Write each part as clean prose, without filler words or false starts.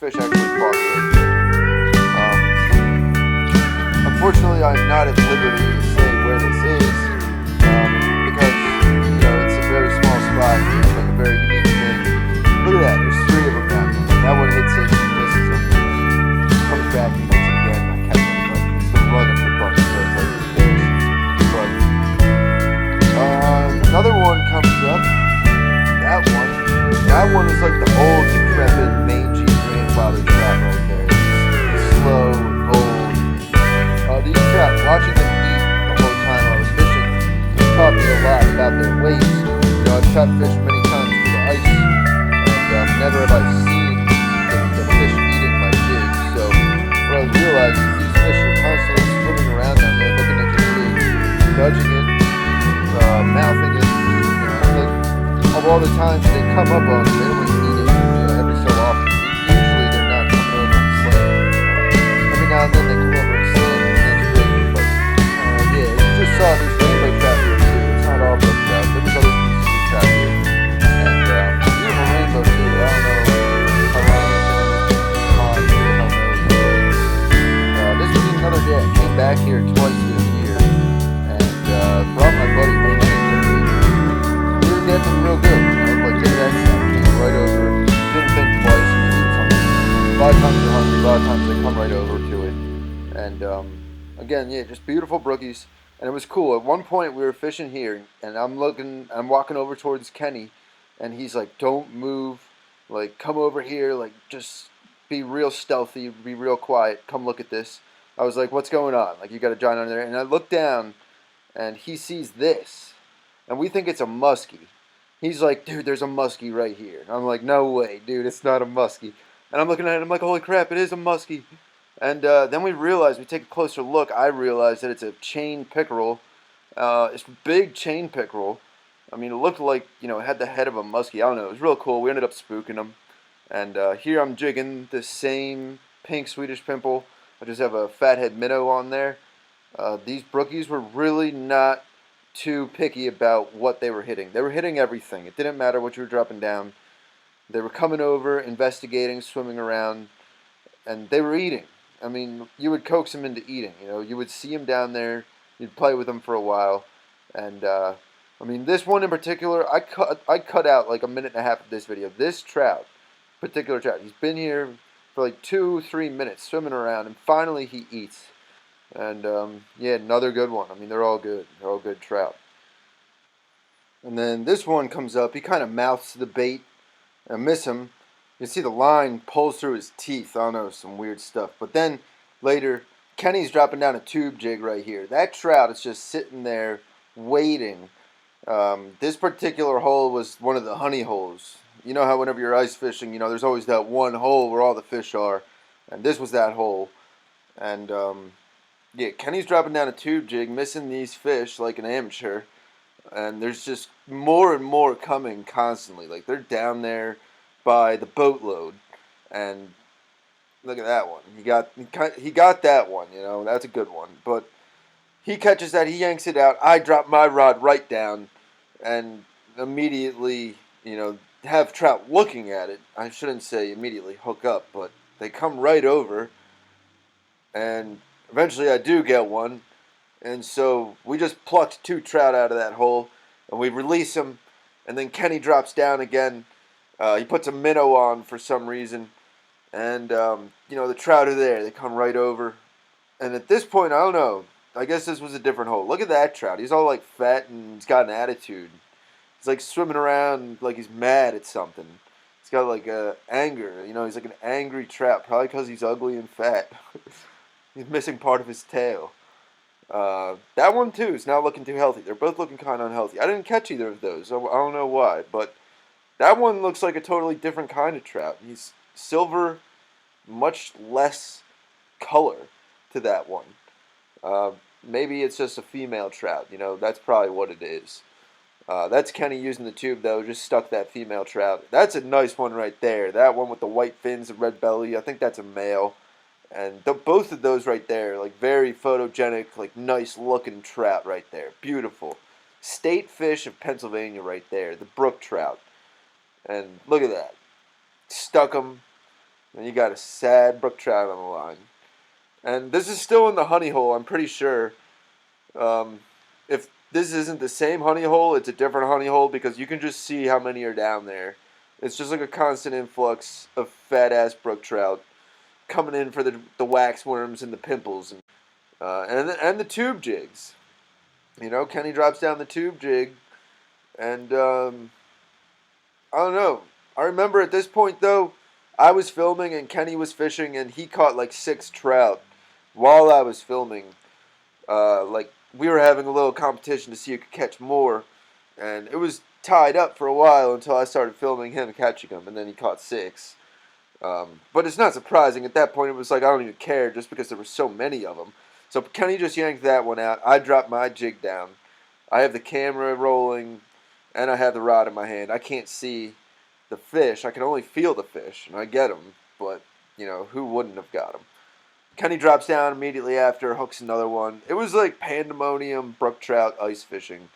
Fish actually fought really good. Unfortunately, I'm not at liberty to say where this is because it's a very small spot. It's like a very unique thing. Look at that. There's 3 of them down there. That one hits it, misses him, comes back and hits it again. I catch him, but it's the run of the bunch, so it's like this. But another one comes up. That one is like the old, decrepit, mangy grandfather trap right there. It's slow, old. These traps, watching them eat the whole time I was fishing, taught me a lot about their weight. I've shot fish many times through the ice, and never have I seen the fish eating my jigs. So what I realized is these fish are constantly swimming around down there, looking at your jig, judging it, mouthing it. Of all the times they come up on it, they only eat it every so often. Usually they're not coming over and slaying. Every now and then they come over and slay, and that's great. But yeah, you just saw this rainbow trout here too. It's not all brook trout. There was other species of trout here, and beautiful rainbow too. I don't know how long it's been in this pond. Who the hell knows? This was another day. I came back here twice this year, and brought my buddy Blesnu. That's real good. Like, look at that shot. Came right over. Didn't think twice. I mean, a lot of times they're hungry. A lot of times they come right over to it. And again, yeah, just beautiful brookies. And it was cool. At one point we were fishing here, and I'm walking over towards Kenny, and he's like, "Don't move. Like, come over here. Like, just be real stealthy. Be real quiet. Come look at this." I was like, "What's going on? Like, you got a giant under there?" And I look down, and he sees this, and we think it's a muskie. He's like, "Dude, there's a muskie right here." I'm like, "No way, dude, it's not a muskie." And I'm looking at it, I'm like, "Holy crap, it is a muskie." And then we take a closer look, I realize that it's a chain pickerel. It's a big chain pickerel. I mean, it looked like, it had the head of a muskie. I don't know, it was real cool. We ended up spooking him. And here I'm jigging the same pink Swedish pimple. I just have a fathead minnow on there. These brookies were really not too picky about what they were hitting. They were hitting everything. It didn't matter what you were dropping down. They were coming over, investigating, swimming around, and they were eating. I mean, you would coax them into eating. You would see them down there. You'd play with them for a while, and I mean, this one in particular, I cut out like a minute and a half of this video. This particular trout, he's been here for like 2-3 minutes swimming around, and finally he eats. And yeah, another good one. I mean, they're all good. They're all good trout. And then this one comes up. He kind of mouths the bait. I miss him. You see the line pulls through his teeth. I don't know, some weird stuff. But then later, Kenny's dropping down a tube jig right here. That trout is just sitting there waiting. This particular hole was one of the honey holes. You know how whenever you're ice fishing, there's always that one hole where all the fish are. And this was that hole. And yeah, Kenny's dropping down a tube jig, missing these fish like an amateur, and there's just more and more coming constantly. Like, they're down there by the boatload, and look at that one. He got that one. That's a good one. But he catches that, he yanks it out. I drop my rod right down, and immediately, have trout looking at it. I shouldn't say immediately hook up, but they come right over, and eventually I do get one, and so we just plucked 2 trout out of that hole, and we release them, and then Kenny drops down again. He puts a minnow on for some reason, and the trout are there. They come right over, and at this point, I don't know, I guess this was a different hole. Look at that trout. He's all like fat, and he's got an attitude. He's like swimming around like he's mad at something. He's got like anger. He's like an angry trout, probably because he's ugly and fat. He's missing part of his tail. That one too is not looking too healthy. They're both looking kind of unhealthy. I didn't catch either of those. I don't know why, but that one looks like a totally different kind of trout. He's silver, much less color to that one. Maybe it's just a female trout. That's probably what it is. That's Kenny using the tube though. Just stuck that female trout. That's a nice one right there. That one with the white fins and red belly. I think that's a male. And both of those right there, like very photogenic, like nice looking trout right there. Beautiful. State fish of Pennsylvania right there. The brook trout. And look at that. Stuck them. and you got a sad brook trout on the line. And this is still in the honey hole, I'm pretty sure. If this isn't the same honey hole, it's a different honey hole because you can just see how many are down there. It's just like a constant influx of fat-ass brook trout coming in for the wax worms and the pimples and the tube jigs. You know, Kenny drops down the tube jig, and I don't know. I remember at this point though, I was filming and Kenny was fishing, and he caught like 6 trout while I was filming. Like we were having a little competition to see who could catch more, and it was tied up for a while until I started filming him catching them, and then he caught 6. But it's not surprising. At that point, it was like I don't even care just because there were so many of them. So Kenny just yanked that one out. I dropped my jig down. I have the camera rolling, and I have the rod in my hand. I can't see the fish. I can only feel the fish, and I get them. But, you know, who wouldn't have got them? Kenny drops down immediately after, hooks another one. It was like pandemonium brook trout ice fishing.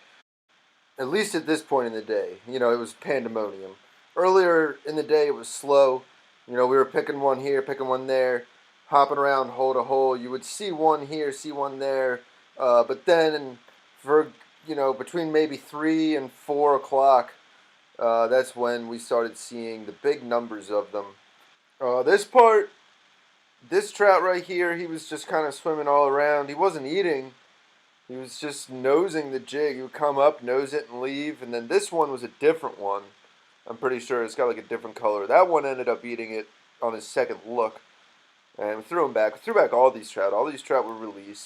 At least at this point in the day. You know, it was pandemonium. Earlier in the day, it was slow. You know, we were picking one here, picking one there, hopping around hole to hole. You would see one here, see one there. But then for, you know, between maybe 3 and 4 o'clock, that's when we started seeing the big numbers of them. This trout right here, he was just kind of swimming all around. He wasn't eating. He was just nosing the jig. He would come up, nose it, and leave. And then this one was a different one. I'm pretty sure it's got like a different color. That one ended up eating it on his second look. And we threw him back. We threw back all these trout. All these trout were released.